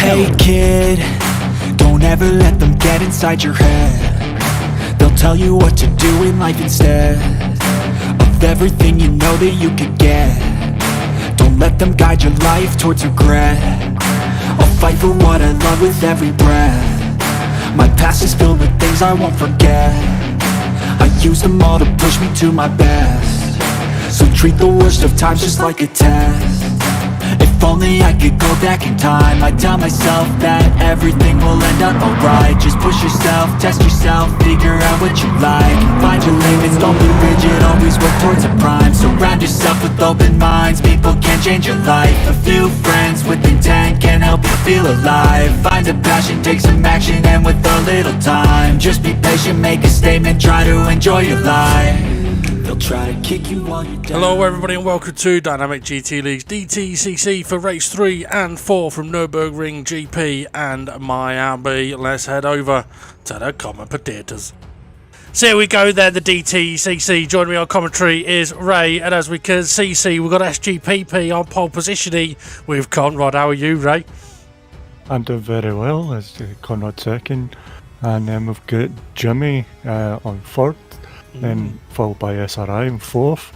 Hey kid, don't ever let them get inside your head. They'll tell you what to do in life instead of everything you know that you could get. Don't let them guide your life towards regret. I'll fight for what I love with every breath. My past is filled with things I won't forget. I use them all to push me to my best. So treat the worst of times just like a test. If only I could go back in time, I'd tell myself that everything will end up alright. Just push yourself, test yourself, figure out what you like, and find your limits, don't be rigid, always work towards a prime. Surround yourself with open minds, people can change your life. A few friends with intent can help you feel alive. Find a passion, take some action, and with a little time, just be patient, make a statement, try to enjoy your life. They'll try to kick you while you're down. Hello everybody and welcome to Dynamic GT League's Dtcc for race 3 and 4 from Nurburgring GP and Miyabi. Let's head over to the common potatoes. So here we go then, the Dtcc. Joining me on commentary is Ray, and as we can see, we've got SGPP on pole positioning with Conrad. How are you, Ray? I'm doing very well, as Conrad second, and then we've got Jimmy on third. Then followed by SRI in fourth.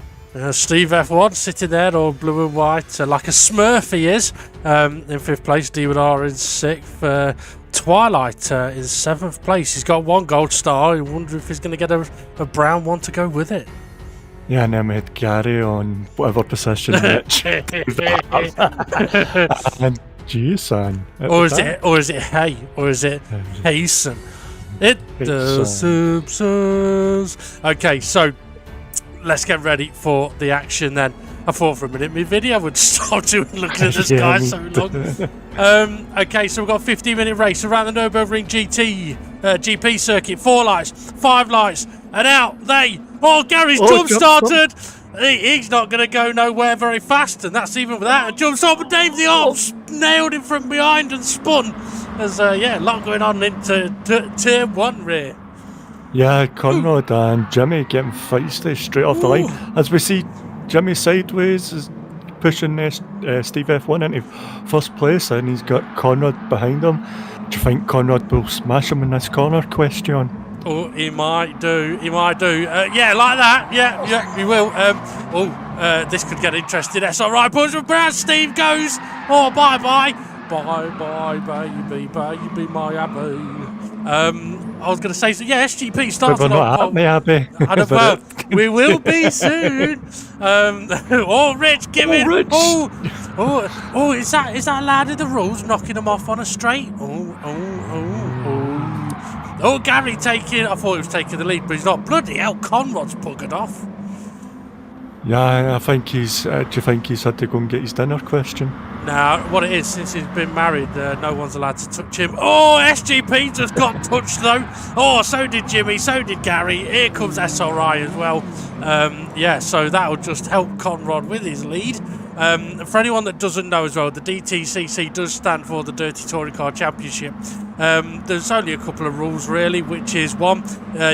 Steve F1 sitting there all blue and white, like a smurf he is, in fifth place. D1R in sixth. Twilight in seventh place. He's got one gold star. I wonder if he's going to get a brown one to go with it. Yeah, and then we had Gary on whatever position Mitch. And Jason. Or is it Hay? Or is it Hayson? It does. Okay, so let's get ready for the action then. I thought for a minute my video would stop looking at this guy so long. Okay, so we've got a 15-minute race around the Nurburgring GP circuit. 4 lights, 5 lights, and out they. Oh, Gary's jump started. He's not going to go nowhere very fast, and that's even without a jump start. But Dave the Ops nailed him from behind and spun. There's a lot going on into turn 1 rear. Yeah, Conrad and Jimmy getting feisty straight off the line. As we see Jimmy sideways is pushing Steve F1 into first place, and he's got Conrad behind him. Do you think Conrad will smash him in this corner? Question. Oh, he might do. Yeah, like that. Yeah, he will. This could get interesting. That's all right, boys. Brown Steve goes. Oh, bye, baby, Miyabi. I was going to say, so yeah, SGP starts on. Miyabi. I don't know. We will be soon. Rich, give it. Rich. Oh, is that lad in the rules knocking him off on a straight? Oh, Gary taking. I thought he was taking the lead, but he's not. Bloody hell, Conrad's buggered off. Yeah, I think he's. Do you think he's had to go and get his dinner? Question. Now, what it is, since he's been married, no one's allowed to touch him. Oh, SGP just got touched though. Oh, so did Jimmy, so did Gary. Here comes SRI as well. So that'll just help Conrad with his lead. For anyone that doesn't know as well, the DTCC does stand for the Dirty Touring Car Championship. There's only a couple of rules really, which is 1,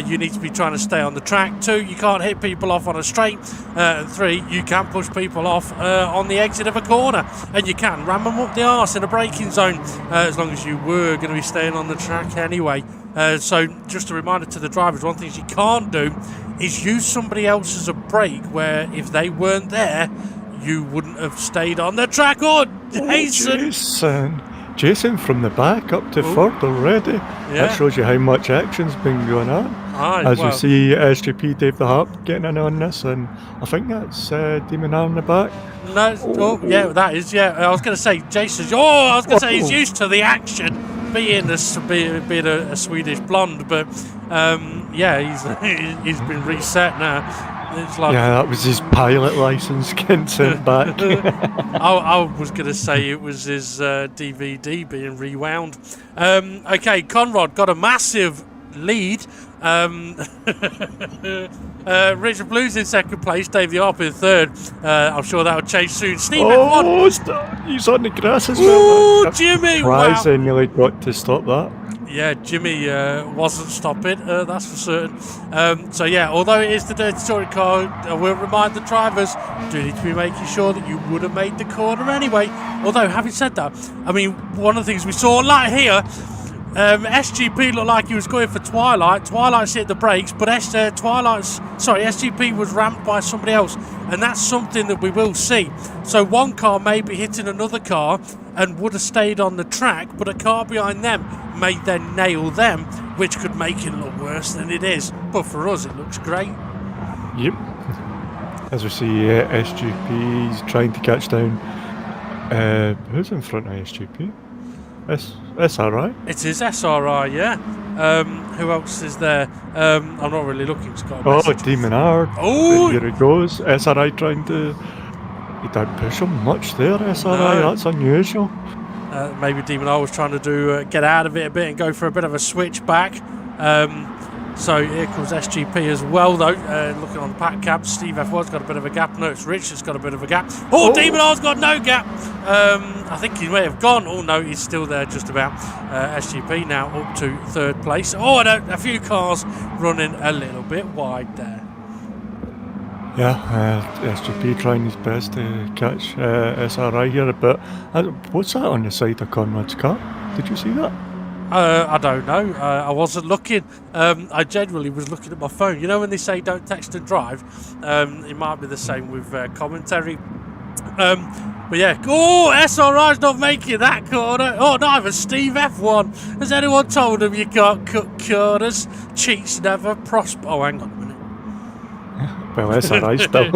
you need to be trying to stay on the track. 2, you can't hit people off on a straight. 3, you can push people off on the exit of a corner, and you can ram them up the arse in a braking zone, as long as you were going to be staying on the track anyway. So just a reminder to the drivers, one thing you can't do is use somebody else as a brake, where if they weren't there, you wouldn't have stayed on the track. Jason from the back up to third already. Yeah. That shows you how much action's been going on. You see SGP Dave the Harp getting in on this, and I think that's Demon R in the back. No, that is. Yeah, I was going to say Jason's. He's used to the action, being a Swedish blonde, but he's been reset now. It's like, yeah, that was his pilot license getting sent back. I was going to say it was his DVD being rewound. Okay, Conrad got a massive lead. Richard Blues in second place, Dave the Arp in third. I'm sure that'll change soon. Steve F1. He's on the grass as well. Oh, Jimmy! Wow. Nearly got to stop that. Yeah, Jimmy wasn't stopping, that's for certain. So yeah, although it is the Dirty Touring car, I will remind the drivers, do need to be making sure that you would have made the corner anyway. Although, having said that, I mean, one of the things we saw like here, SGP looked like he was going for Twilight. Twilight's hit the brakes, but SGP was rammed by somebody else, and that's something that we will see. So one car may be hitting another car and would have stayed on the track, but a car behind them may then nail them, which could make it look worse than it is. But for us, it looks great. Yep. As we see, SGP is trying to catch down. Who's in front of SGP? SRI? It is SRI, yeah. Who else is there? I'm not really looking. Oh, Demon R. Oh! Here it goes. SRI trying to... He don't push him much there, SRI. No. That's unusual. Maybe Demon R was trying to do get out of it a bit and go for a bit of a switch back. So here comes SGP as well, though. Looking on the pack cap, Steve F1's got a bit of a gap. No, it's Rich that's got a bit of a gap. Oh, Demon R's got no gap. I think he may have gone. Oh, no, he's still there just about. SGP now up to third place. Oh, and a few cars running a little bit wide there. Yeah, SGP trying his best to catch SRI here, but what's that on the side of Conrad's car? Did you see that? I don't know. I wasn't looking. I genuinely was looking at my phone. You know when they say don't text and drive? It might be the same with commentary. But yeah. Oh, SRI's not making that corner. Oh, neither Steve F1. Has anyone told him you can't cut corners? Cheats never prosper. Oh, hang on a minute. Well, SRI's still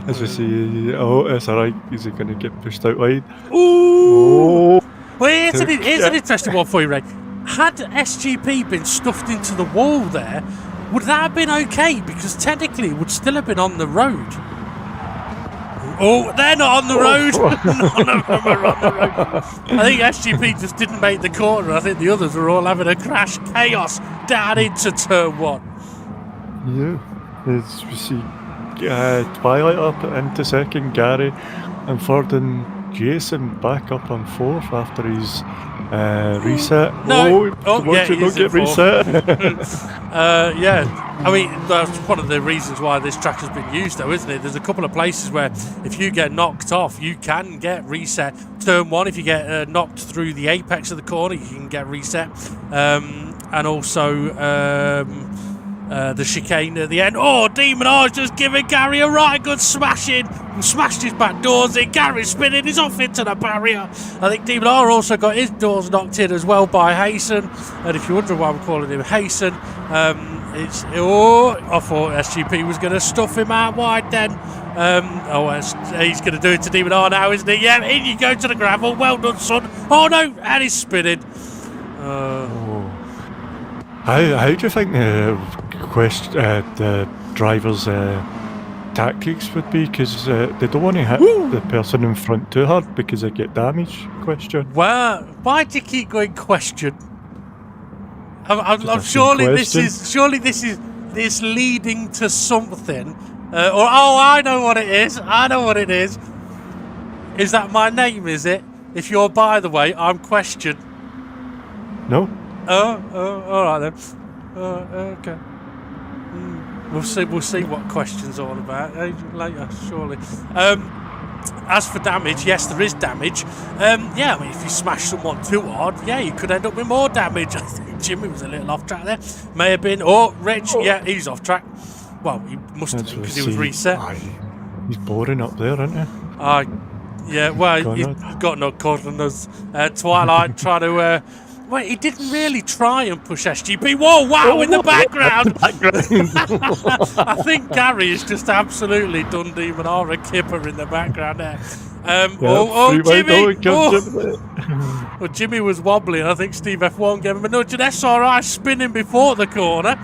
as we see, SRI is going to get pushed out wide. Ooh! Well, here's an interesting one for you, Ray. Had SGP been stuffed into the wall there, would that have been okay? Because technically it would still have been on the road. Oh, they're not on the road. None of them are on the road. I think SGP just didn't make the corner. I think the others were all having a crash chaos down into turn one. Yeah, as we see Twilight up into second, Gary and third, and Jason back up on fourth after his reset. No, yeah, he don't get reset. Yeah. I mean, that's one of the reasons why this track has been used, though, isn't it? There's a couple of places where if you get knocked off, you can get reset. Turn one, if you get knocked through the apex of the corner, you can get reset. And also the chicane at the end. Oh, Demon R's just giving Gary a right good smashing. Smashed his back doors in. Gary's spinning. He's off into the barrier. I think Demon R also got his doors knocked in as well by Hasten. And if you're wondering why I'm calling him Hasten, I thought SGP was going to stuff him out wide then. He's going to do it to Demon R now, isn't he? Yeah, in you go to the gravel. Well done, son. Oh, no, and he's spinning. How do you think the drivers' tactics would be? Because they don't want to hit the person in front too hard because they get damage. Question. Well, why do you keep going question? I'm surely this is leading to something. I know what it is. I know what it is. Is that my name? Is it? If you're, by the way, I'm question. No. Oh, all right then. Okay. We'll see what question's all about later, surely. As for damage, yes, there is damage. Yeah, I mean, if you smash someone too hard, yeah, you could end up with more damage. I think Jimmy was a little off track there. May have been. Oh, Rich, yeah, he's off track. Well, he must have been because he was reset. He's boring up there, isn't he? Yeah, well, he's got no corners. Twilight trying to... Wait, he didn't really try and push SGP. Whoa, wow, in the background. I think Gary has just absolutely done Demon R a kipper in the background there. Jimmy. Well, Jimmy was wobbling. I think Steve F1 gave him a nudge. And SRI spinning before the corner.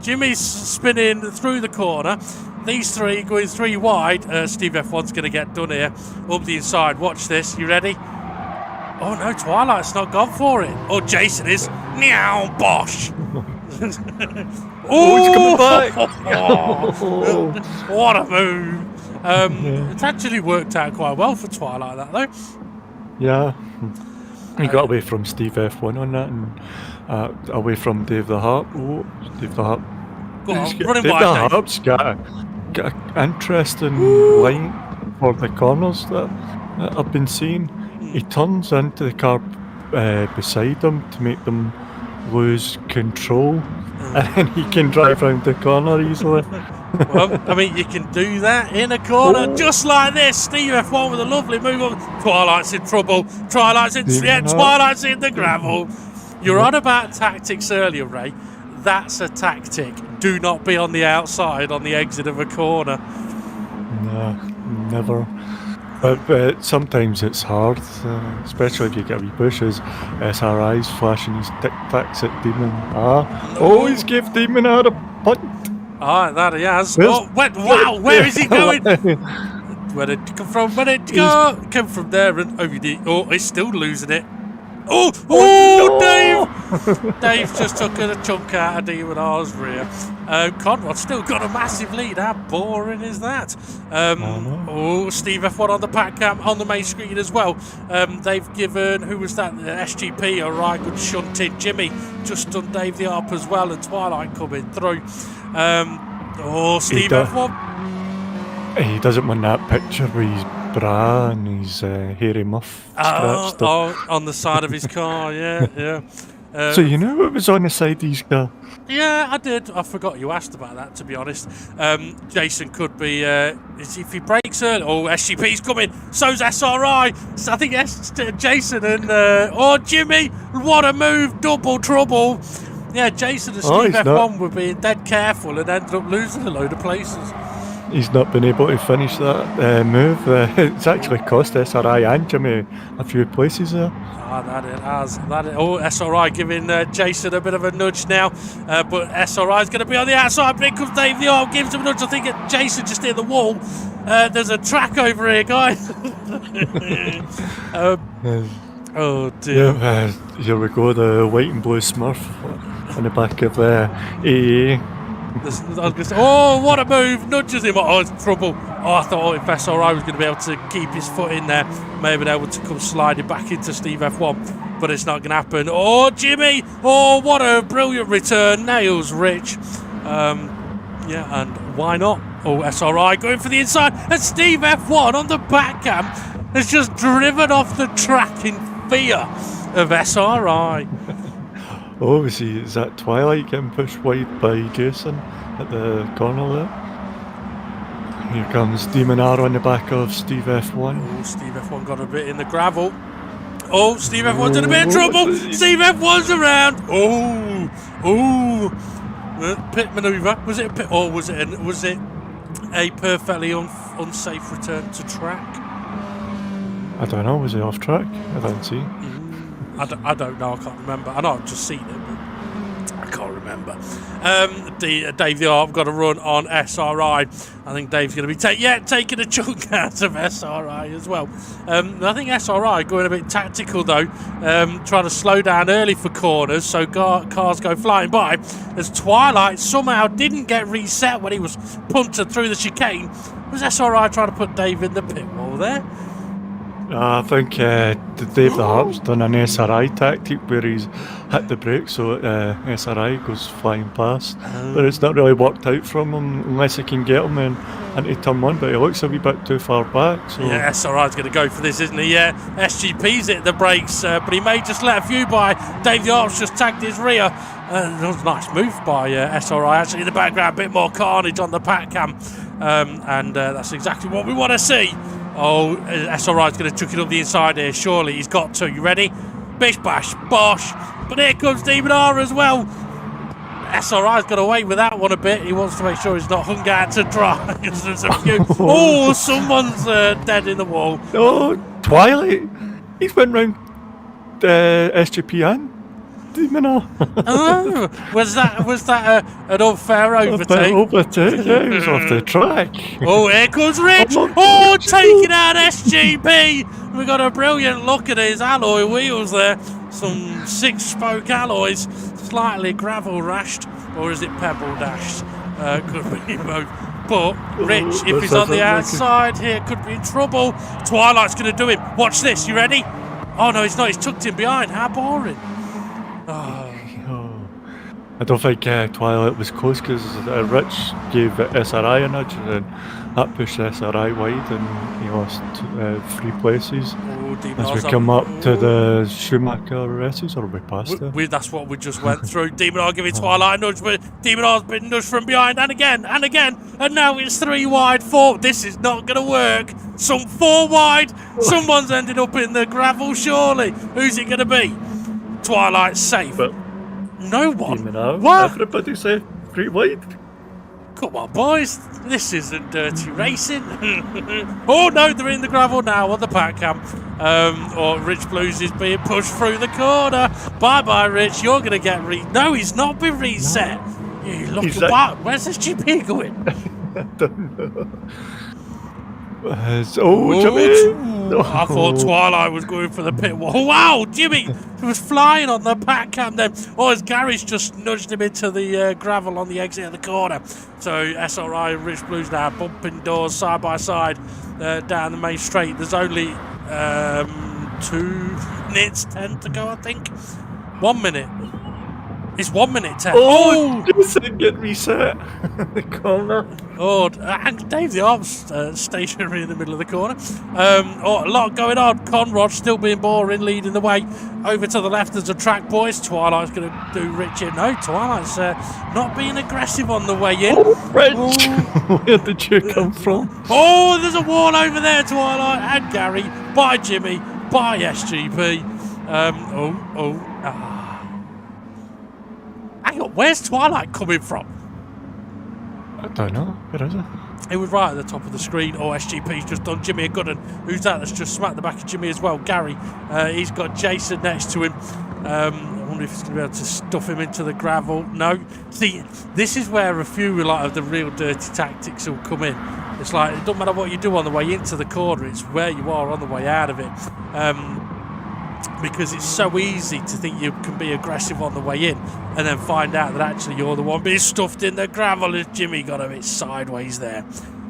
Jimmy's spinning through the corner. These three going three wide. Steve F1's going to get done here. Up the inside. Watch this. You ready? Oh no, Twilight's not gone for it. Oh, Jason is. Meow, bosh. He's coming back. What a move. It's actually worked out quite well for Twilight, that though. Yeah. He got away from Steve F1 on that, and away from Dave the Harp. Oh, Dave the Harp. Go on, Dave running the wide, Dave. Harp's got an interesting line for the corners that I've been seeing. He turns into the car beside them to make them lose control, and then he can drive around the corner easily. Well, I mean, you can do that in a corner, just like this. Steve F1 with a lovely move on. Twilight's in trouble. Twilight's in the gravel. You're on about tactics earlier, Ray. That's a tactic. Do not be on the outside on the exit of a corner. No, never. But sometimes it's hard, especially if you get wee bushes. SRI's flashing his tic-tacs at Demon R. Oh, he's gave Demon R a punt. Ah, that he has. Where's- Wow, where is he going? Where did it come from? Where did it go? Came from there and over the. Oh, he's still losing it. Oh, Dave! Dave just took a chunk out of Demon R's rear. Conrod's still got a massive lead. How boring is that? Steve F1 on the pack cam on the main screen as well. They've given, who was that? SGP, a right good shunted. Jimmy just done Dave the Arp as well, and Twilight coming through. Steve F1. He doesn't want that picture with his bra and his hairy muff scratched up. On the side of his car, yeah. So you knew what was on the side of his car? Yeah, I did. I forgot you asked about that, to be honest. Jason could be, if he breaks early. Oh, SGP's coming. So's SRI. So I think Jason and, Jimmy. What a move. Double trouble. Yeah, Jason and Steve F1 were being dead careful and ended up losing a load of places. He's not been able to finish that move. It's actually cost SRI and Jimmy a few places there. That it has. SRI giving Jason a bit of a nudge now, but SRI is going to be on the outside. But here comes Dave the Arm, gives him a nudge. I think Jason just hit the wall. There's a track over here, guys. Oh dear. Yeah, here we go, the white and blue Smurf on the back of AA. Oh, what a move! Nudges him. Oh, it's trouble. Oh, I thought if SRI was going to be able to keep his foot in there, maybe they would come sliding back into Steve F1, but it's not going to happen. Oh, Jimmy! Oh, what a brilliant return. Nails Rich. And why not? Oh, SRI going for the inside, and Steve F1 on the back cam has just driven off the track in fear of SRI. Oh, is that Twilight getting pushed wide by Jason at the corner there? Here comes Demon R on the back of Steve F1. Oh, Steve F1 got a bit in the gravel. Oh, Steve F1's in a bit of trouble. Steve F1's around. Pit manoeuvre. Was it a pit, or was it a perfectly unsafe return to track? I don't know. Was he off track? I don't see. I don't know. I can't remember. I know I've just seen it, but I can't remember. Dave the Arp got a run on SRI. I think Dave's going to be taking a chunk out of SRI as well. I think SRI going a bit tactical though, trying to slow down early for corners so cars go flying by. As Twilight somehow didn't get reset when he was punted through the chicane. Was SRI trying to put Dave in the pit wall there? I think Dave the Harp's done an SRI tactic where he's hit the brakes so SRI goes flying past. But it's not really worked out from him unless he can get him into turn one, but he looks a wee bit too far back. So. Yeah, SRI's going to go for this, isn't he? Yeah, SGP's hit the brakes, but he may just let a few by. Dave the Harp's just tagged his rear. That was a nice move by SRI. Actually, in the background, a bit more carnage on the pack cam. And that's exactly what we want to see. Oh, SRI's going to chuck it up the inside here. Surely he's got to. You ready? Bish, bash, bosh. But here comes Demon R as well. SRI's got away with that one a bit. He wants to make sure he's not hung out to dry. There's a few. Oh, someone's dead in the wall. Oh, Twilight. He's went round SGP and Demon R. Oh, was that an unfair overtake? Overtake, yeah, he was off the track. Oh, here comes Rich. Oh, taking out SGP. We got a brilliant look at his alloy wheels there. Some 6-spoke alloys, slightly gravel rashed, or is it pebble dashed? Could be both. But Rich, if he's on the outside here, could be in trouble. Twilight's going to do him. Watch this. You ready? Oh, no, he's not. He's tucked in behind. How boring. Oh. I don't think Twilight was close because Rich gave SRI a nudge and that pushed SRI wide and he lost 3 places. As we come up to the Schumacher races, or we passed it? That's what we just went through. Demon R giving Twilight a nudge, but Demon R's been nudged from behind and again, and now it's 3 wide, 4. This is not going to work. 4 wide. Someone's ended up in the gravel, surely. Who's it going to be? Twilight's safe. But no one. What? Everybody safe. 3 wide. Come on, boys. This isn't dirty racing. Oh, no, they're in the gravel now on the pack cam. Or Rich Blues is being pushed through the corner. Bye-bye, Rich. You're going to get No, he's not been reset. No. You look about. Where's this GP going? I don't know. Jimmy! I thought Twilight was going for the pit wall. Wow, Jimmy! He was flying on the pack cam then. Oh, as Gary's just nudged him into the gravel on the exit of the corner. So SRI and Rich Blues now bumping doors side by side down the main straight. There's only 2 minutes 10 to go, I think. 1 minute. It's 1 minute 10. Oh! Didn't get reset. The corner. Oh, and Dave the Arms stationary in the middle of the corner. A lot going on. Conrad still being boring, leading the way. Over to the left, there's a track, boys. Twilight's going to do Rich in. No, Twilight's not being aggressive on the way in. Oh, Rich! Where did you come from? Oh, there's a wall over there, Twilight and Gary. Bye, Jimmy. Bye, SGP. Hang on, where's Twilight coming from? I don't know. Where is it? It was right at the top of the screen. Oh, SGP's just done Jimmy a good one. Who's that? That's just smacked the back of Jimmy as well. Gary. He's got Jason next to him. I wonder if he's going to be able to stuff him into the gravel. No. See, this is where a few of the real dirty tactics will come in. It's like, it doesn't matter what you do on the way into the corner. It's where you are on the way out of it. Because it's so easy to think you can be aggressive on the way in and then find out that actually you're the one being stuffed in the gravel as Jimmy got a bit sideways there.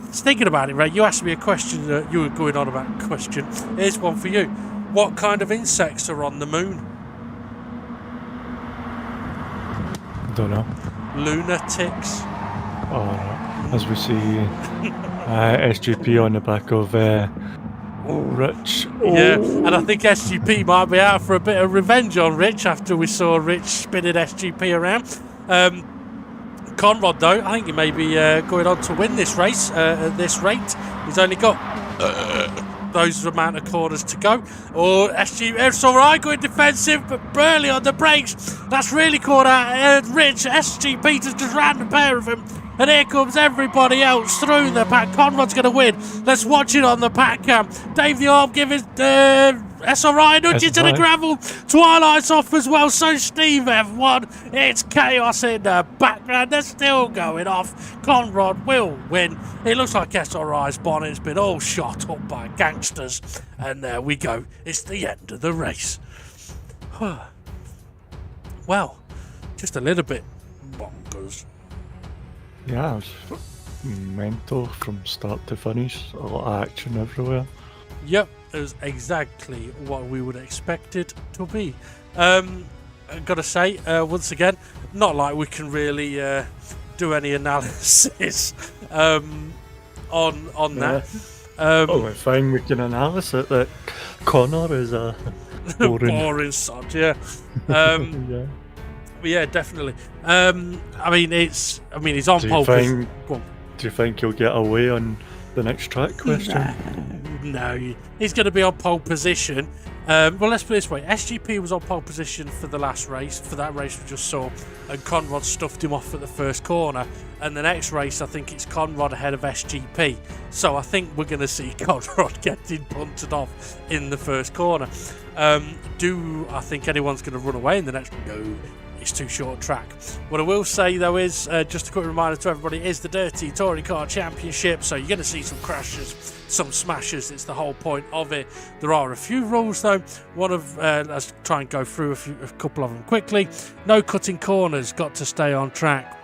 Just thinking about it, Ray, you asked me a question, you were going on about a question. Here's one for you. What kind of insects are on the moon? Don't know. Lunatics. Oh, as we see SGP on the back of Rich. Yeah, and I think SGP might be out for a bit of revenge on Rich after we saw Rich spinning SGP around. Conrad, though, I think he may be going on to win this race at this rate. He's only got those amount of corners to go. Oh, it's all right, going defensive, but barely on the brakes. That's really caught out Rich. SGP just ran a pair of him. And here comes everybody else through the pack. Conrad's going to win. Let's watch it on the pack cam. Dave the Arm giving SRI nudge into the gravel. Twilight's off as well. So Steve F1. It's chaos in the background. They're still going off. Conrad will win. It looks like SRI's bonnet's been all shot up by gangsters. And there we go. It's the end of the race. Well, just a little bit bonkers. Yeah, it was mental from start to finish. A lot of action everywhere. Yep, it was exactly what we would expect it to be. I've got to say, once again, not like we can really do any analysis on that. We're fine. We can analyse it. That Connor is a boring sod, yeah. yeah. Yeah, definitely. He's on pole position. Do you think he'll get away on the next track question? No, he's going to be on pole position. Well, let's put it this way. SGP was on pole position for the last race, for that race we just saw, and Conrad stuffed him off at the first corner. And the next race, I think it's Conrad ahead of SGP. So I think we're going to see Conrad getting punted off in the first corner. Do I think anyone's going to run away in the next? No. It's too short track. What I will say though is, just a quick reminder to everybody, is the Dirty Touring Car Championship, so you're going to see some crashes, some smashes. It's the whole point of it. There are a few rules though. One of let's try and go through a couple of them quickly. No cutting corners, got to stay on track.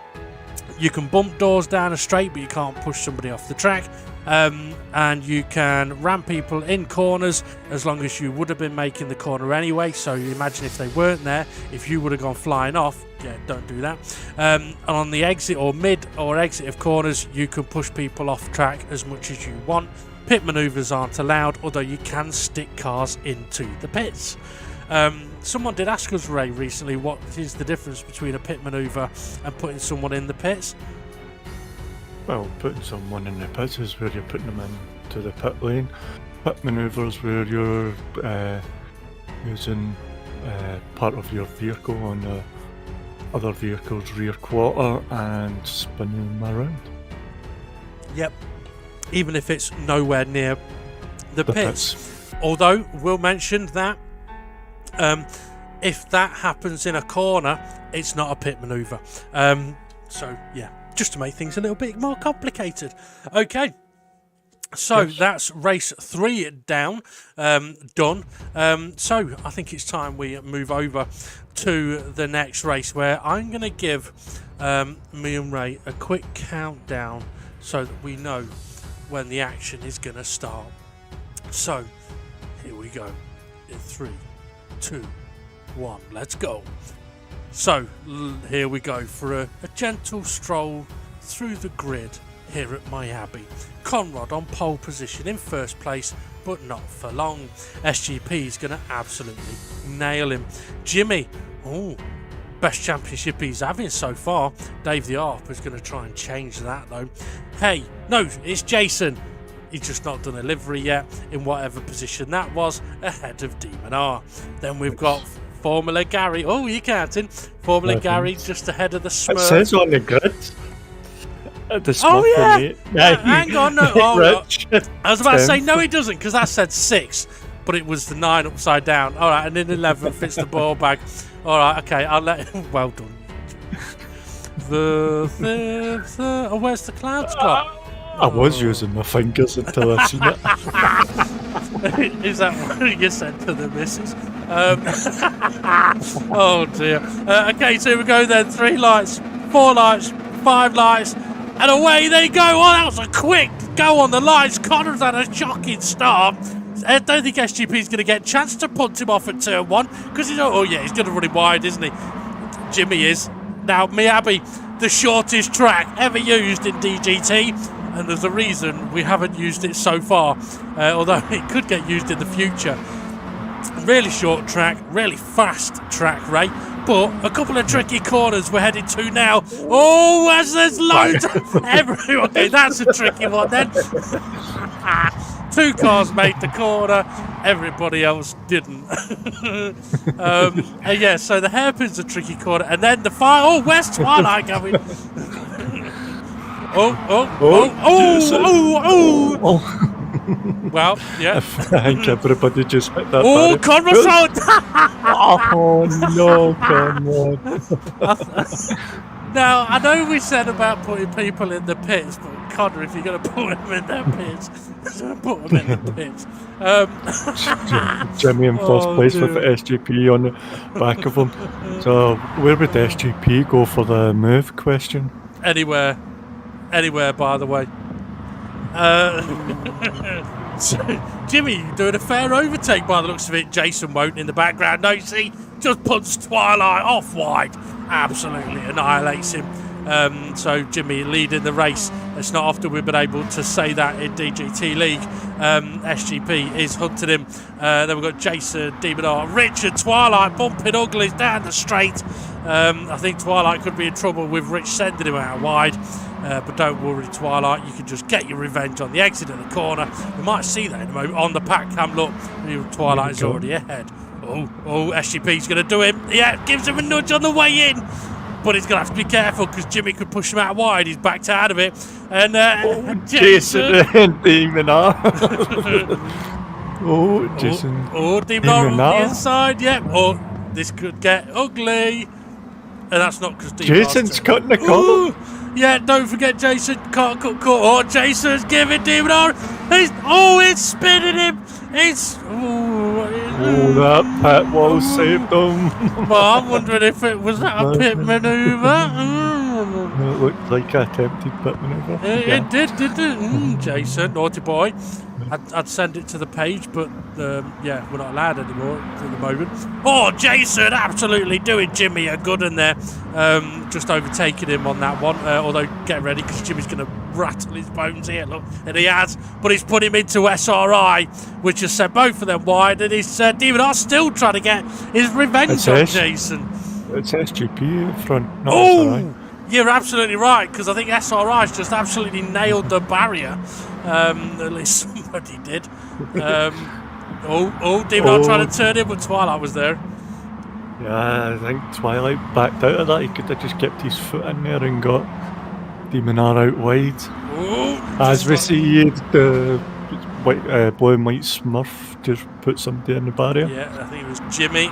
You can bump doors down a straight, but you can't push somebody off the track. and you can ram people in corners as long as you would have been making the corner anyway. So you imagine if they weren't there, if you would have gone flying off, yeah, don't do that. And on the exit or mid or exit of corners, you can push people off track as much as you want. Pit manoeuvres aren't allowed, although you can stick cars into the pits. Someone did ask us, Ray, recently, what is the difference between a pit manoeuvre and putting someone in the pits? Well, putting someone in the pits is where you're putting them into the pit lane. Pit manoeuvres where you're using part of your vehicle on the other vehicle's rear quarter and spinning them around. Yep. Even if it's nowhere near the pits. Although, we'll mention that if that happens in a corner, it's not a pit manoeuvre. So, yeah. Just to make things a little bit more complicated. Okay, so that's race 3 down, done. So I think it's time we move over to the next race, where I'm going to give me and Ray a quick countdown so that we know when the action is going to start. So here we go. In 3, 2, 1, let's go. So, here we go for a gentle stroll through the grid here at Miyabi. Conrad on pole position in first place, but not for long. SGP is going to absolutely nail him. Jimmy, best championship he's having so far. Dave the Arp is going to try and change that though. Hey, no, it's Jason. He's just not done a livery yet in whatever position that was, ahead of Demon R. Then we've got Formula Gary. Oh, you're counting. Formula Gary just ahead of the Smurf. It says on the grid. The Smurf. Hang on. No. Rich. I was about to say, no, it doesn't, because that said 6, but it was the 9 upside down. All right, and then 11 fits the ball bag. All right, okay, I'll let him. Well done. Oh, where's the clouds gone? I was using my fingers until I seen it. Is that what you said to the missus? Oh dear. Okay, so here we go then. 3 lights, 4 lights, 5 lights, and away they go. Oh, that was a quick go on the lights. Connor's had a shocking start. I don't think SGP's going to get a chance to punt him off at turn 1, because he's going to run him wide, isn't he? Jimmy is. Now, Miyabi, the shortest track ever used in DGT. And there's a reason we haven't used it so far, although it could get used in the future. Really short track, really fast track, Ray, but a couple of tricky corners we're heading to now. Oh, as there's loads of everyone. Okay, that's a tricky one then. 2 cars made the corner, everybody else didn't. Yeah, so the hairpin's a tricky corner, and then the fire. Oh, where's Twilight going? Well, yeah. I think everybody just hit that. Oh, Conrad's out! Oh no, Conrad. Now, I know we said about putting people in the pits, but Connor, if you're going to put them in their pits, put them in the pits. Jimmy in first place with the SGP on the back of him. So, where would the SGP go for the move question? Anywhere, by the way. So, Jimmy doing a fair overtake by the looks of it. Jason won't in the background. No, see, just puts Twilight off wide. Absolutely annihilates him. So Jimmy leading the race. It's not often we've been able to say that in DGT League. SGP is hunting him. Then we've got Jason, Demon R, Richard, Twilight bumping uglies down the straight. I think Twilight could be in trouble with Rich sending him out wide. But don't worry, Twilight, you can just get your revenge on the exit of the corner. We might see that in a moment on the pack cam. Look, Twilight is already ahead. Oh, SGP's going to do him. Yeah, gives him a nudge on the way in. But he's going to have to be careful because Jimmy could push him out wide. He's backed out of it. And Jason and Demon R. Jason. Demon R on the inside. Yeah. Oh, this could get ugly. And that's not because Jason's cutting the corner. Yeah, don't forget Jason can't cut. Oh, Jason's giving Demon R. It's spinning him. That pit wall saved him. Well, I'm wondering if it was that a pit manoeuvre. It looked like I attempted pit maneuver. It did, didn't it? Jason, naughty boy. I'd send it to the page, but yeah, we're not allowed anymore at the moment. Oh, Jason, absolutely doing Jimmy a good in there. Just overtaking him on that one. Although, get ready, because Jimmy's going to rattle his bones here, look. And he has, but he's put him into SRI, which has sent both of them wide. And he's Demon R still trying to get his revenge on Jason. It's SGP in front, not SRI. You're absolutely right, because I think SRI's just absolutely nailed the barrier. At least somebody did. Demon R trying to turn in, but Twilight was there. Yeah, I think Twilight backed out of that. He could have just kept his foot in there and got Demon R out wide. As we see the blue and white Smurf just put somebody in the barrier. Yeah, I think it was Jimmy.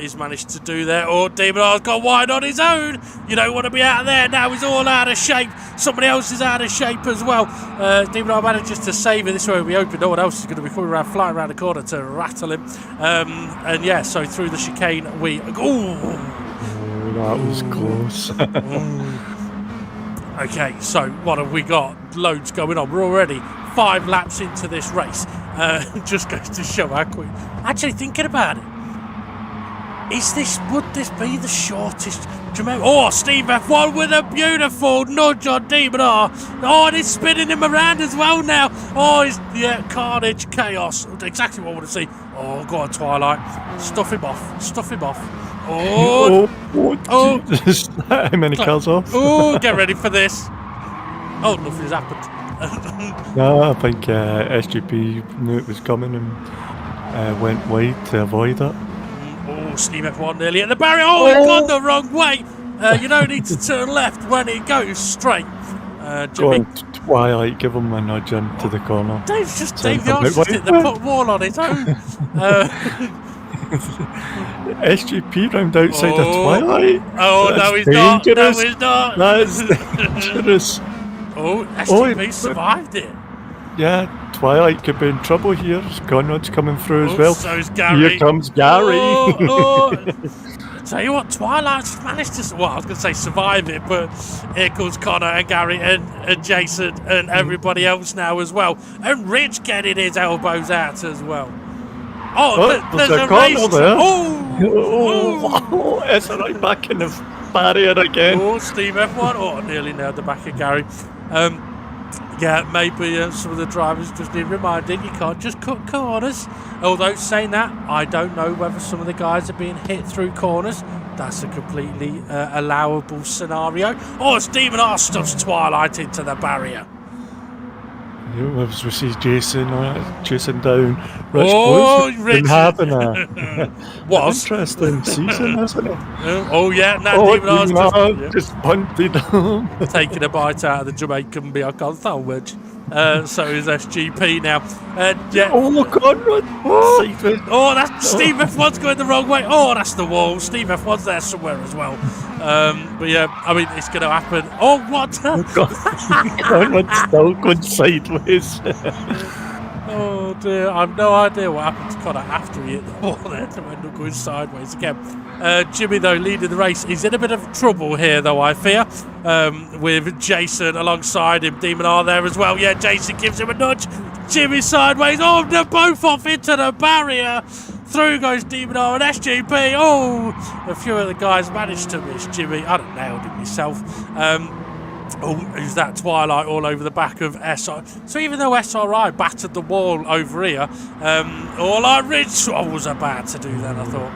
He's managed to do that. Oh, Demon R's got wide on his own. You don't want to be out of there now. He's all out of shape. Somebody else is out of shape as well. Demon R manages to save it. This way will be open. No one else is going to be coming around, flying around the corner to rattle him. And yeah, so through the chicane we. That was close. Okay, so what have we got? Loads going on. We're already 5 laps into this race. Just goes to show how quick. Actually, thinking about it, would this be the shortest? Do you remember? Oh, Steve F1 with a beautiful nudge on Demon R. Oh, and he's spinning him around as well now. Oh, carnage, chaos. Exactly what I want to see. Oh, go on, Twilight. Stuff him off. Oh, Jesus. How many cars off? Oh, get ready for this. Oh, nothing's happened. No, I think SGP knew it was coming and went wide to avoid it. Oh, Steam F1 nearly at the barrier. Oh, it's gone the wrong way. You don't need to turn left when it goes straight. Jimmy. Twilight, give him a nudge into the corner. Dave's just Dave Yost just hit the put wall on his own. SGP round outside of Twilight. Oh, no, he's dangerous. not. No, he's not. That's dangerous. Oh, SGP survived it. Yeah, Twilight could be in trouble here. Conrad's coming through as well. So's Gary. Here comes Gary. Tell you what, Twilight's managed to, I was going to say survive it, but here comes Connor and Gary and Jason and everybody else now as well. And Rich getting his elbows out as well. There's a race there. Oh, it's right back in the barrier again. Oh, Steve F1. Oh, nearly nailed the back of Gary. Yeah, maybe some of the drivers just need reminding you can't just cut corners. Although, saying that, I don't know whether some of the guys are being hit through corners. That's a completely allowable scenario. Oh, Demon R stuffs Twilight into the barrier. Yeah, as we see Jason chasing down Rich Rich was interesting season, isn't it? Oh yeah, Demon R's just punted him. Taking a bite out of the Jamaican Biocon sandwich. So is SGP now. Yeah. Oh, Conrad! Oh, that's Steve F1's going the wrong way. Oh, that's the wall. Steve F1's there somewhere as well. But yeah, I mean, it's going to happen. Oh, what? Conrad's still going sideways. Oh dear, I have no idea what happened to Connor after he hit the wall there to end up going sideways again. Jimmy, though, leading the race. He's in a bit of trouble here, though, I fear, with Jason alongside him. Demon R there as well. Yeah, Jason gives him a nudge. Jimmy sideways. Oh, they're both off into the barrier. Through goes Demon R and SGP. Oh, a few of the guys managed to miss Jimmy. I'd have nailed it myself. Oh, who's that? Twilight all over the back of SRI. So even though SRI battered the wall over here, Ridge was about to do that, I thought.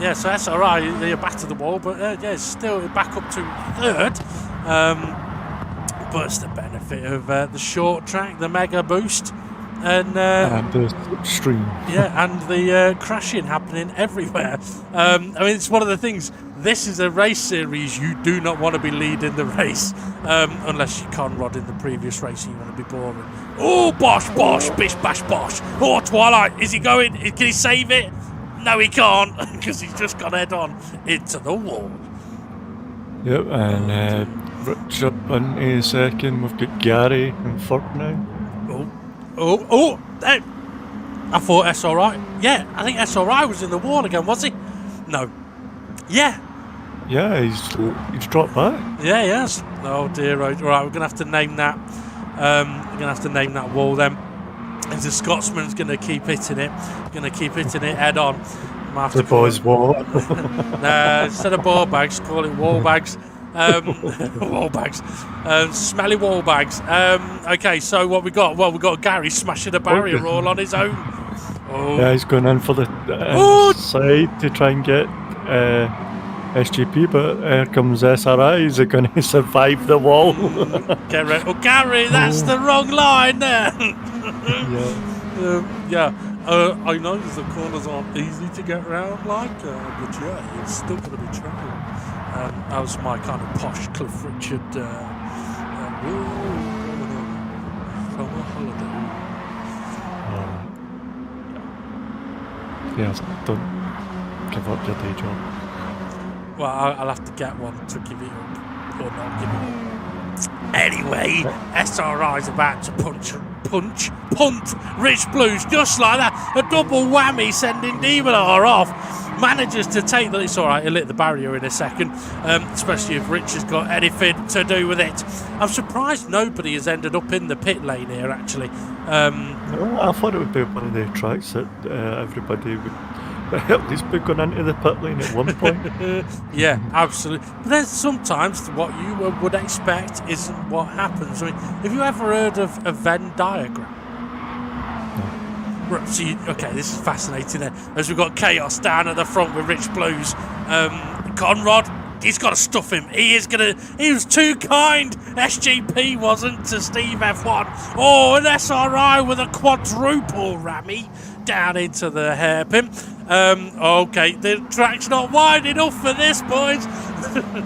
Yeah, so SRI, they battered the wall, but yeah, still back up to third. But it's the benefit of the short track, the mega boost. And the stream. Yeah, and the crashing happening everywhere. I mean, it's one of the things. This is a race series. You do not want to be leading the race unless you Conrad in the previous race. You want to be boring. Oh, bosh, bish, bash, bosh. Oh, Twilight. Is he going? Can he save it? No, he can't because he's just gone head on into the wall. Yep, and Rich up into second. We've got Gary in third now. I thought SRI. Yeah, I think SRI was in the wall again, was he? No. Yeah. Yeah, he's dropped back. Yeah, yes. Oh dear. Right, we're gonna have to name that. We're gonna have to name that wall then. As the Scotsman's gonna keep hitting it. Head on. The boys' wall. Instead of ball bags, call it wall bags. Wall bags. Smelly wall bags. Okay, so what we got? Well, we got Gary smashing a barrier all on his own. Oh. Yeah, he's going in for the side to try and get SGP, but here comes SRI. Is it going to survive the wall? Get ready. Oh, Gary, that's the wrong line there. I know the corners aren't easy to get around like, but yeah, it's still going to be trouble. That was my kind of posh Cliff Richard from a holiday. Yes, don't give up your day job. Well, I'll have to get one to give it up, or not give it up. Anyway, SRI's about to punt Rich Blues just like that. A double whammy sending Demonar off. Manages to take that. It's all right, he'll hit the barrier in a second, especially if Rich has got anything to do with it. I'm surprised nobody has ended up in the pit lane here, actually. I thought it would be one of the tracks that everybody would at least be going into the pit lane at one point. Yeah, absolutely. But then sometimes what you would expect isn't what happens. I mean, have you ever heard of a Venn diagram? Right, so okay, this is fascinating then. As we've got Chaos down at the front with Rich Blues. Conrod, he's got to stuff him. He was too kind. SGP wasn't to Steve F1. Oh, an SRI with a quadruple rammy down into the hairpin. Okay, the track's not wide enough for this, boys.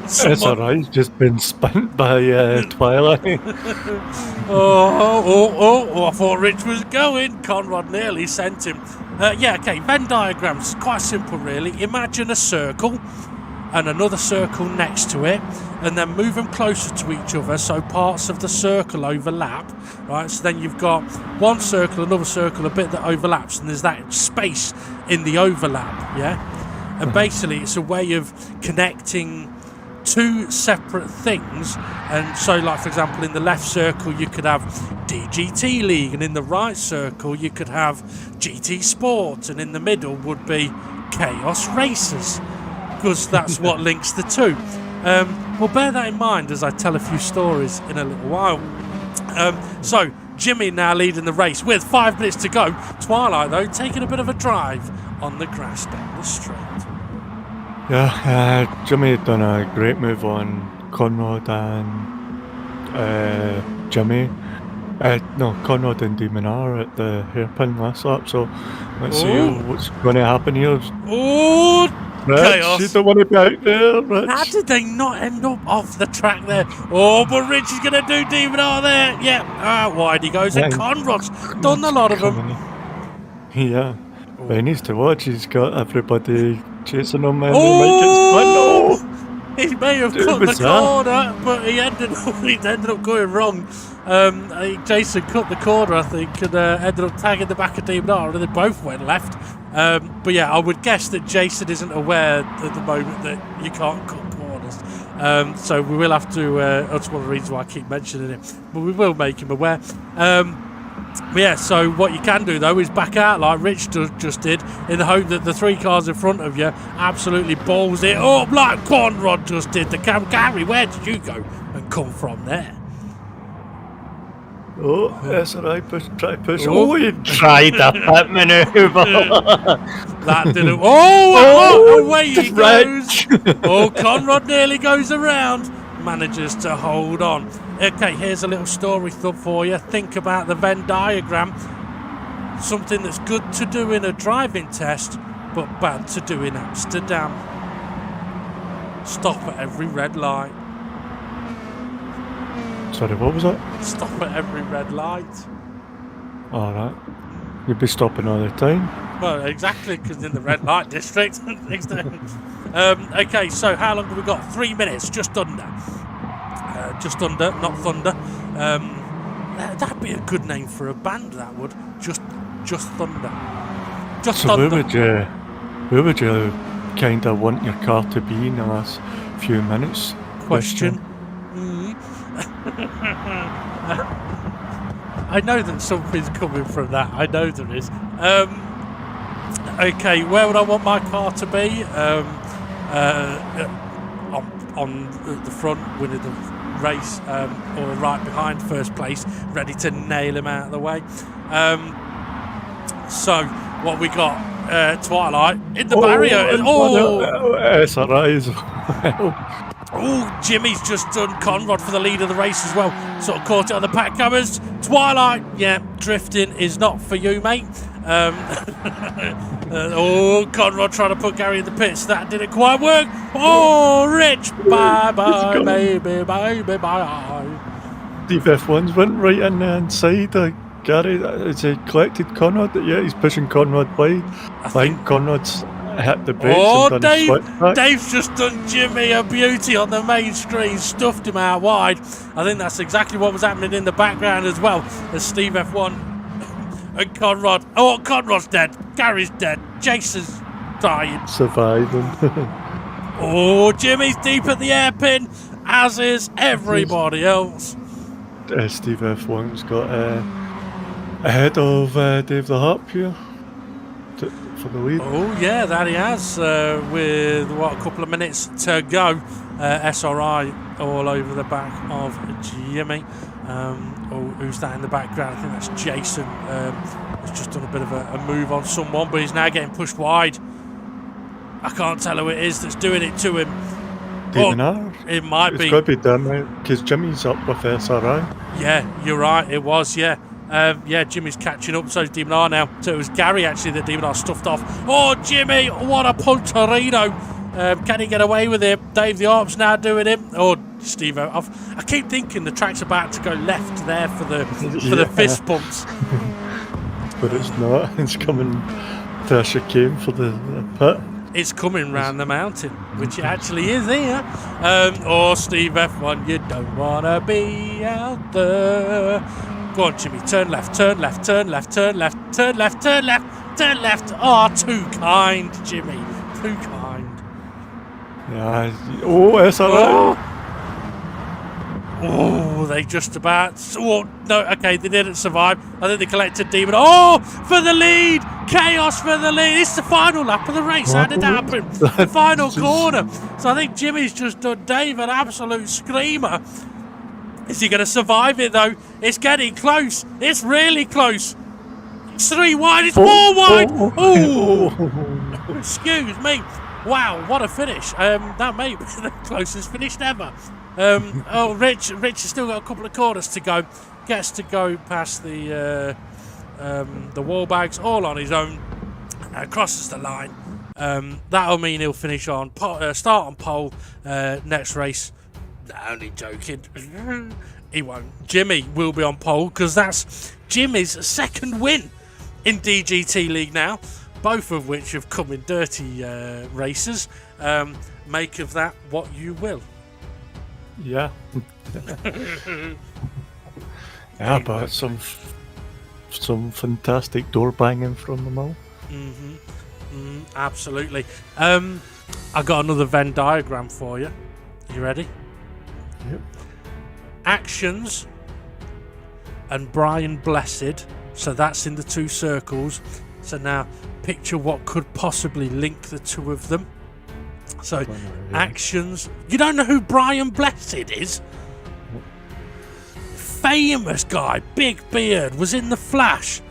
SRI has just been spent by Twilight. I thought Rich was going. Conrad nearly sent him. Okay, Venn diagrams, quite simple really. Imagine a circle and another circle next to it, and then move them closer to each other so parts of the circle overlap, right? So then you've got one circle, another circle, a bit that overlaps, and there's that space in the overlap, yeah? And basically it's a way of connecting two separate things. And so, like, for example, in the left circle you could have DGT League, and in the right circle you could have GT Sport, and in the middle would be Chaos Racers, because that's what links the two. Well, bear that in mind as I tell a few stories in a little while. So Jimmy now leading the race with 5 minutes to go. Twilight, though, taking a bit of a drive on the grass down the straight. Yeah, Jimmy had done a great move on Conrad and Jimmy. Conrad and Demonar at the hairpin last lap, so let's see what's going to happen here. Oh, Rich, Chaos. you don't want to be out there, Rich. How did they not end up off the track there? Oh, but Rich is going to do Demonar there. Yeah, wide he goes, and Conrad's done a lot of them. Yeah, but he needs to watch. He's got everybody chasing him, and he might get spun. No! He may have cut the corner, but he ended up going wrong. I think Jason cut the corner, I think, and ended up tagging the back of Demonar, and they both went left. But yeah, I would guess that Jason isn't aware at the moment that you can't cut corners. So we will have to, that's one of the reasons why I keep mentioning it, but we will make him aware. But yeah, so what you can do though is back out like Rich just did, in the hope that the 3 cars in front of you absolutely balls it up like Conrad just did. Gary, where did you go and come from there? Oh, that's alright. Try push. Oh, he tried a pit manoeuvre. That didn't. Oh, away he goes. Oh, Conrad nearly goes around. Manages to hold on. Okay, here's a little story for you. Think about the Venn diagram. Something that's good to do in a driving test, but bad to do in Amsterdam. Stop at every red light. Sorry, what was that? Stop at every red light. Alright. You'd be stopping all the time. Well, exactly, because in the red light district. Okay, so how long have we got? 3 minutes, just under. Just under, not Thunder. That'd be a good name for a band, that would. Just Thunder. Just so Thunder. where would you kind of want your car to be in the last few minutes? Question. I know that something's coming from that. I know there is. Okay, where would I want my car to be? On the front, winning the race, or right behind first place, ready to nail him out of the way. So, what we got? Twilight in the barrier. SRI as well. Oh, Jimmy's just done Conrad for the lead of the race as well. Sort of caught it on the pack cameras. Twilight, yeah, drifting is not for you, mate. Conrad trying to put Gary in the pits. That didn't quite work. Oh, Rich, bye-bye, baby, baby, bye. Steve F1's went right in the inside. Gary, it's a collected Conrad. Yeah, he's pushing Conrad wide. I think Conrad's hit the brakes and done a switchback. Dave's just done Jimmy a beauty on the main screen, stuffed him out wide. I think that's exactly what was happening in the background as well, as Steve F1 and Conrad. Oh, Conrad's dead. Gary's dead. Jason's dying. Surviving. Oh, Jimmy's deep at the hairpin, as is everybody else. Steve F1's got ahead of Dave the Harp here for the lead. Oh, yeah, that he has, with, a couple of minutes to go. SRI all over the back of Jimmy. Who's that in the background? I think that's Jason. He's just done a bit of a move on someone, but he's now getting pushed wide. I can't tell who it is that's doing it to him. It might be. It's got to be done, because Jimmy's up with SRI. Yeah, you're right, it was, yeah. Jimmy's catching up, so is Demon R now. So it was Gary, actually, that Demon R stuffed off. Oh, Jimmy, what a punterino. Can he get away with it? Dave the Arp's now doing it. Oh, Steve, I keep thinking the track's about to go left there for the fist bumps. But it's not. It's coming to a chicane for the pit. It's coming round the mountain, which it actually is here. Steve F1, you don't want to be out there. Go on, Jimmy, turn left, turn left, turn left, turn left, turn left, turn left, turn left. Oh, too kind, Jimmy, too kind. Yeah. Oh, SRI. Oh, they just about. Oh, no, okay, they didn't survive. I think they collected Demon. Oh, for the lead! Chaos for the lead. It's the final lap of the race. How did that happen? The final corner. So I think Jimmy's just done Dave an absolute screamer. Is he going to survive it, though? It's getting close. It's really close. It's 3 wide. It's 4 wide. Oh, excuse me. Wow, what a finish. That may be the closest finish ever. Rich has still got a couple of corners to go. Gets to go past the wall bags all on his own. Crosses the line. That'll mean he'll finish on start on pole next race. Only joking. He won't. Jimmy will be on pole because that's Jimmy's second win in DGT League now. Both of which have come in dirty races. Make of that what you will. Yeah. Yeah, but some fantastic door banging from them all. Absolutely. I got another Venn diagram for you. You ready? Yep. Actions and Brian Blessed. So that's in the 2 circles. So now picture what could possibly link the 2 of them. So actions. You don't know who Brian Blessed is? Famous guy, big beard, was in The Flash.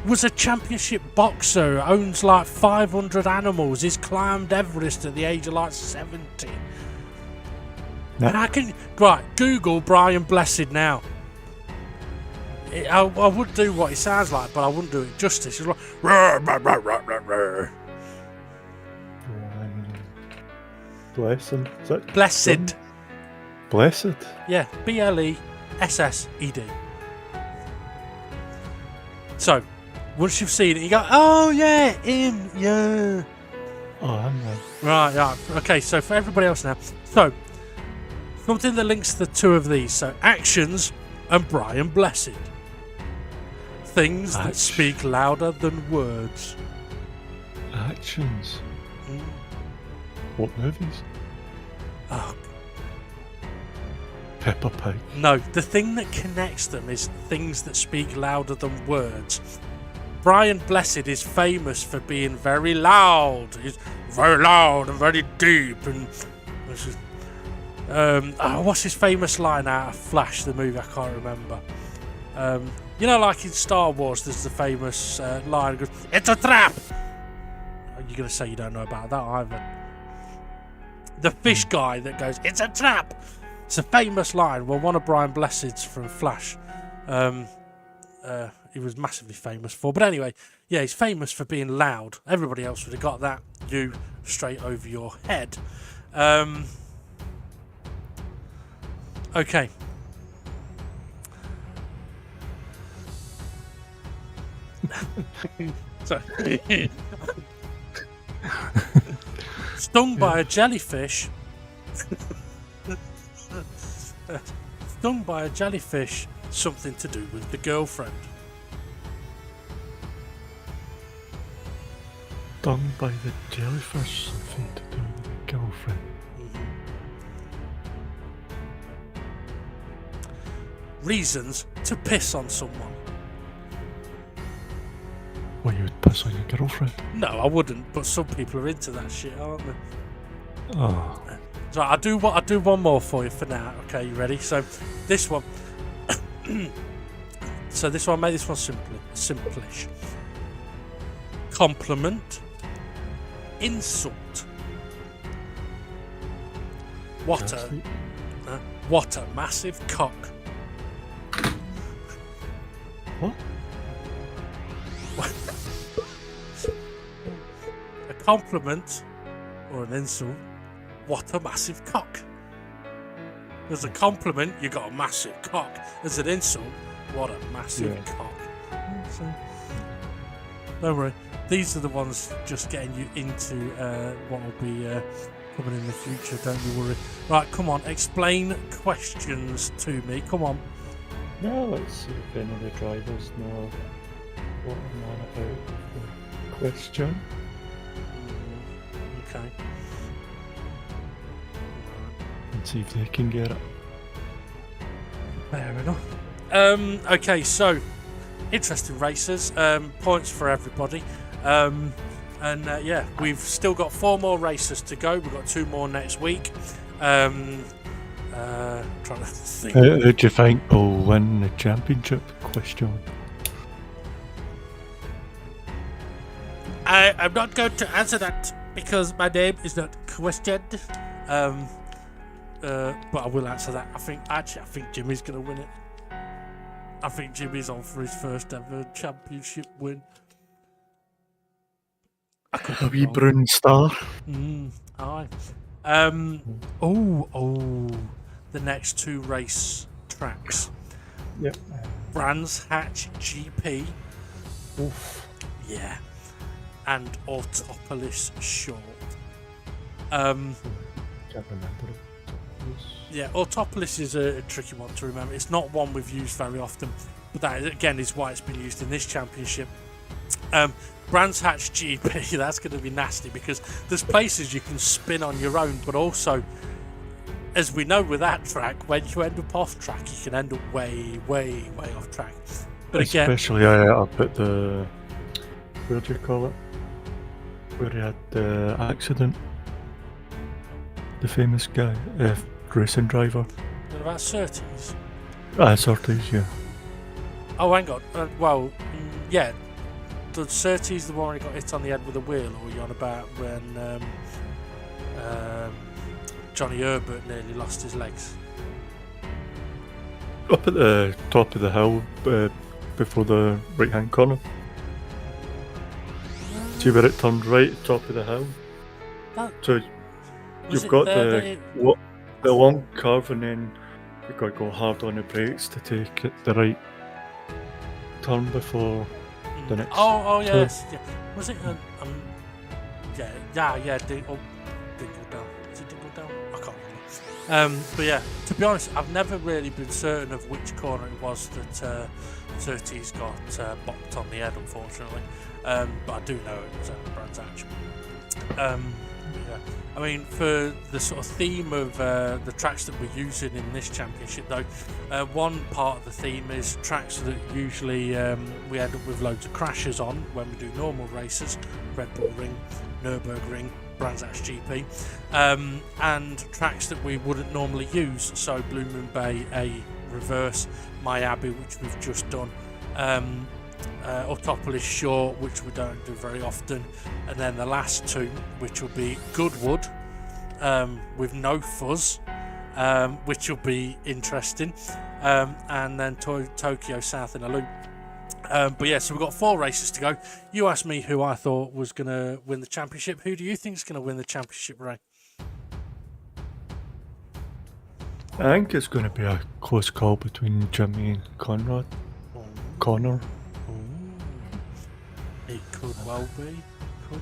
Was a championship boxer, owns like 500 animals. He's climbed Everest at the age of like 70. And Google Brian Blessed now. I would do what he sounds like, but I wouldn't do it justice. It's like Blessed. Is that Blessed. Blessed? Yeah, BLESSED. So, once you've seen it, you go, oh yeah, him, yeah. Oh, I'm there. Right, yeah. Okay, so for everybody else now. So, something that links the 2 of these. So, actions and Brian Blessed. Things that speak louder than words. actions. Mm. What movies? Oh, Peppa Pig. no, the thing that connects them is things that speak louder than words. Brian Blessed is famous for being very loud. He's very loud and very deep. And what's his famous line out of Flash, the movie? I can't remember. You know, like in Star Wars, there's the famous line that goes, "It's a trap!" You're going to say you don't know about that either. The fish guy that goes, "It's a trap!" It's a famous line. Well, one of Brian Blessed's from Flash. He was massively famous for. But anyway, yeah, he's famous for being loud. Everybody else would have got that. You, straight over your head. Okay. Sorry. Stung by a jellyfish. Stung by a jellyfish. Something to do with the girlfriend. Stung by the jellyfish. Something to do with the girlfriend. Reasons to piss on someone. Well, you would piss on your girlfriend. No, I wouldn't, but some people are into that shit, aren't they? Oh. So I'll do one more for you for now. Okay, you ready? So this one. So this one, make this one simplish. Compliment. Insult. What a massive cock. What? A compliment or an insult. What a massive cock. As a compliment, you got a massive cock. As an insult, what a massive cock. So, don't worry. These are the ones just getting you into what will be coming in the future. Don't you worry. Right, come on. Explain questions to me. Come on. Now let's see if any of the drivers know what I'm on about the question. Okay. And see if they can get it. Fair enough. Okay, so interesting races. Points for everybody. Yeah, we've still got 4 more races to go. We've got 2 more next week. Trying to think. Who do you think will win the championship? Question. I'm not going to answer that because my name is not questioned. But I will answer that. I think Jimmy's going to win it. I think Jimmy's on for his first ever championship win. A wee brown star. Aye. The next 2 race tracks. Yep. Brands Hatch GP. Oof. Yeah. And Autopolis Short. Can't remember it. Yeah, Autopolis is a tricky one to remember. It's not one we've used very often, but that again is why it's been used in this championship. Brands Hatch GP, that's going to be nasty because there's places you can spin on your own, but also, as we know with that track, when you end up off track, you can end up way, way, way off track. But especially up at the, what do you call it? Where he had the accident. The famous guy, racing driver. What about Surtees? Surtees, yeah. Oh, hang on. Yeah. The Surtees the one where he got hit on the head with a wheel, or are you on about when Johnny Herbert nearly lost his legs? Up at the top of the hill before the right hand corner. See where it turned right at the top of the hill? So you've got the long curve and then you've got to go hard on the brakes to take it the right turn before the next turn. Yes. Yeah. Was it yeah. Dingle Down. Is it Dingle Down? I can't But yeah, to be honest, I've never really been certain of which corner it was that Surtees got bopped on the head, unfortunately. But I do know it was Brands Hatch. Yeah. I mean, for the sort of theme of the tracks that we're using in this championship, though, one part of the theme is tracks that usually we end up with loads of crashes on when we do normal races, Red Bull Ring, Nurburgring, Brands Hatch GP, and tracks that we wouldn't normally use, so Blue Moon Bay, a reverse, Miyabi, which we've just done, Autopolis Short, which we don't do very often, and then the last two, which will be Goodwood with no fuzz, which will be interesting, and then Tokyo South in a loop. But yeah, so we've got 4 races to go. You asked me who I thought was going to win the championship. Who do you think is going to win the championship, Ray? I think it's going to be a close call between Jimmy and Conrad. Connor. It could well be. Yeah,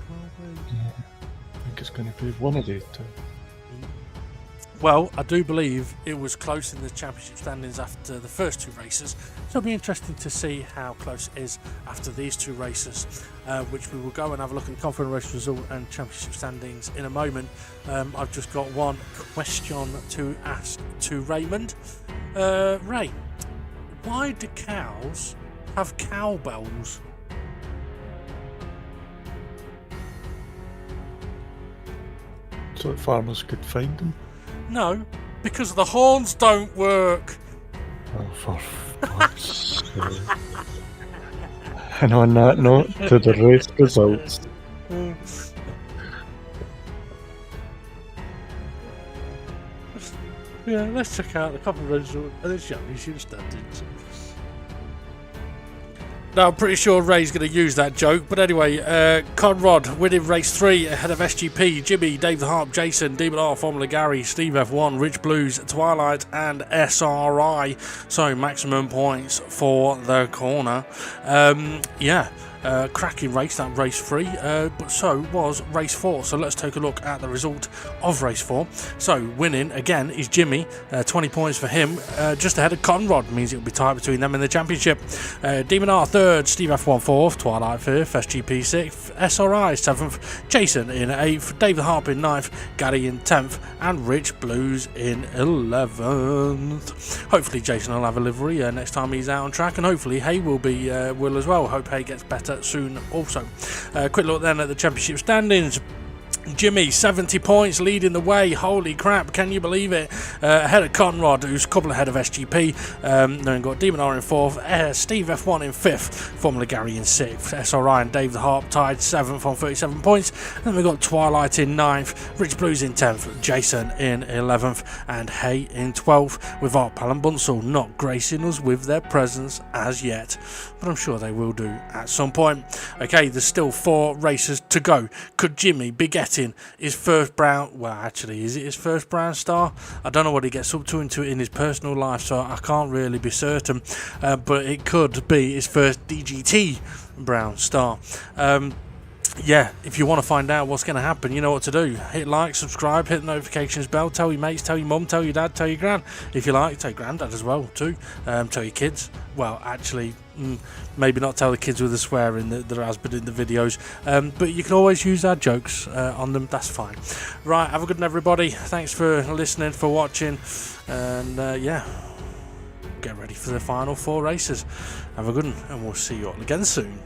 I think it's going to be one of these two. Well, I do believe it was close in the championship standings after the first 2 races, so it'll be interesting to see how close it is after these 2 races, which we will go and have a look at the conference race result and championship standings in a moment. I've just got one question to ask to Raymond. Ray, why do cows have cowbells? So that farmers could find them. No, because the horns don't work. Oh, for fuck's sake. And on that note, to the race results. Yeah, let's check out the couple of results and the championship standings. Now, I'm pretty sure Ray's going to use that joke, but anyway, Conrad winning race 3 ahead of SGP, Jimmy, Dave the Harp, Jason, Demon R, Formula Gary, Steve F1, Rich Blues, Twilight, and SRI. So, maximum points for the corner. Cracking race, that race 3, but so was race 4. So let's take a look at the result of race 4. So winning again is Jimmy, 20 points for him, just ahead of Conrad, means it'll be tight between them in the championship. Demon R 3rd, Steve F1 4th, Twilight 5th, SGP 6th, SRI 7th, Jason in 8th, Dave the Harp in 9th, Gary in 10th, and Rich Blues in 11th. Hopefully Jason will have a livery next time he's out on track, and hopefully Hay will as well. Hope Hay gets better soon also. Quick look then at the championship standings. Jimmy, 70 points, leading the way. Holy crap, can you believe it? Ahead of Conrad, who's a couple ahead of SGP. Then we've got Demon R in 4th, Steve F1 in 5th, Formula Gary in 6th, SRI and Dave the Harp tied 7th on 37 points. Then we've got Twilight in 9th, Rich Blues in 10th, Jason in 11th, and Hay in 12th, with our Pal and Bunsell not gracing us with their presence as yet. But I'm sure they will do at some point. Okay, there's still 4 races to go. Could Jimmy be getting his first brown, well actually is it his first brown star? I don't know what he gets up to in his personal life, so I can't really be certain, but it could be his first DGT brown star. Yeah, if you want to find out what's going to happen, you know what to do. Hit like, subscribe, hit the notifications bell, tell your mates, tell your mum, tell your dad, tell your gran. If you like, tell your granddad as well too. Tell your kids. Well, actually, maybe not tell the kids with the swearing that there has been in the videos, but you can always use our jokes on them, that's fine. Right, have a good one everybody. Thanks for listening, for watching, and yeah, get ready for the final 4 races. Have a good one, and we'll see you all again soon.